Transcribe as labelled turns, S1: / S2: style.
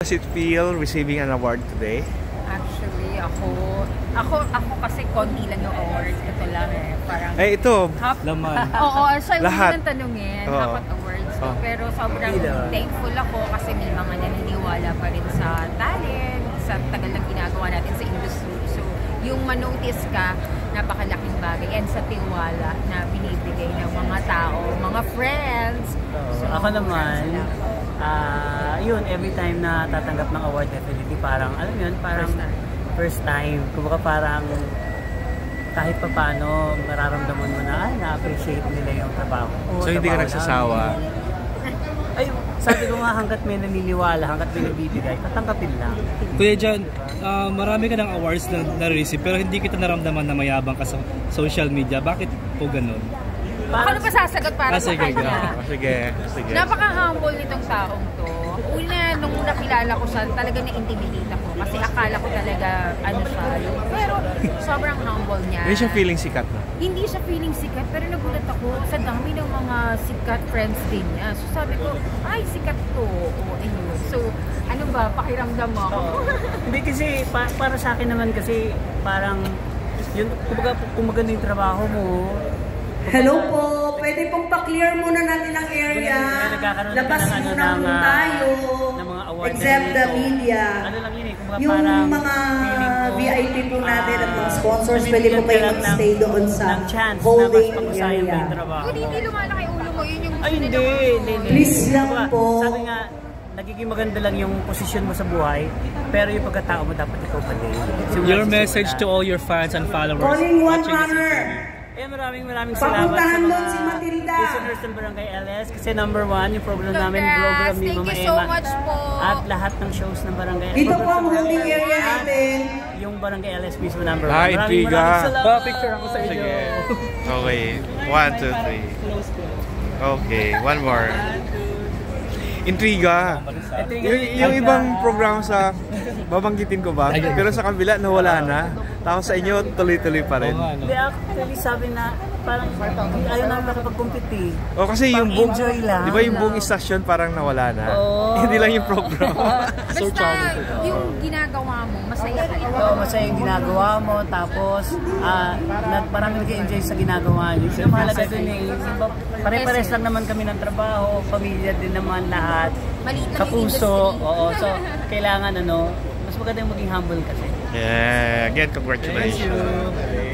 S1: Does it feel receiving an award today?
S2: Actually, ako kasi konti lang yung awards. Ito lang parang...
S1: Ito.
S3: Laman.
S2: Oo, siya yung
S1: Lahat.
S2: unang tanungin.
S1: Oo.
S2: Dapat awards ko.
S1: Oo.
S2: Pero sobrang thankful ako kasi may mga naniniwala pa rin sa talent, sa tagal na ginagawa natin sa industry. So, yung manotice ka, napakalaking bagay. And sa tiwala na binibigay ng mga tao, mga friends. So,
S3: ako naman, yun, every time na tatanggap ng award, definitely parang, alam yun, parang first time. Kumbaga parang kahit pa paano, mararamdaman mo na, na-appreciate nila yung trabaho.
S1: So hindi ka nagsasawa?
S3: Ay, sabi ko nga, hanggat may naniniwala, hanggat may nagbibigay, tatanggapin lang.
S4: Kuya John, marami ka ng awards na na-receive pero hindi kita naramdaman na mayabang ka sa social media. Bakit po ganun?
S2: Ako na pa sasagot para sa kanya.
S1: Sige.
S2: Napaka-humble nitong taong to. Una, nung nakilala ko siya, talaga na-intimidate ako. Kasi akala ko talaga, siya. Pero sobrang humble niya.
S1: Hindi siya feeling sikat na?
S2: Hindi siya feeling sikat, pero nagulat ako sa dami ng mga sikat friends din niya. So sabi ko, ay, sikat to. Ayun. So, ano ba, pakiramdam mo ako?
S3: Hindi kasi, para sa akin naman kasi, parang, yun, kung maganda yung trabaho mo,
S5: hello po! Pwede pong pa-clear muna natin ang area. Labas muna po tayo. Except the media. Yung mga VIP po natin at mga sponsors, pwede po kayo mag-stay doon sa holding area.
S2: Hindi lumalaki ulo mo. Yun yung
S3: ay, hindi.
S5: Please lang po.
S3: Sabi nga, nagiging maganda lang yung posisyon mo sa buhay, pero yung pagkatao mo dapat ikaw pa din.
S4: Your message to all your fans and followers.
S5: Calling one runner.
S3: Maraming salamat sa
S5: mga
S3: si Matilda. Listeners ng Barangay LS kasi number 1 yung program namin, program ni Mama Emma.
S2: Thank you so much po.
S3: At lahat ng shows ng Barangay LS.
S5: Dito po ang holding area natin.
S3: Yung Barangay LS mismo number 1.
S1: Maraming
S3: salamat. Picture ako sa inyo.
S1: Okay, 1, 2, 3. Okay, one more. Intriga. Yung ibang program sa babanggitin ko ba? Pero sa kabila nawala na. Tapos sa inyo tuloy-tuloy pa rin.
S3: Hindi, actually sabi na parang ayaw namin makapag-compete.
S1: O kasi yung buong,
S3: enjoy lang.
S1: di ba yung buong istasyon parang nawala na? Hindi lang yung program.
S2: Basta yung ginagawa mo, masaya ka.
S3: Oo, masaya yung ginagawa mo. Tapos, parang nag-enjoy sa ginagawa niyo. Yung mahalaga dun pare-pares lang naman kami ng trabaho, pamilya din naman lahat. Kapuso. Oo, so kailangan mas maganda yung maging humble kasi.
S1: Yeah, again, congratulations.
S3: Thank you.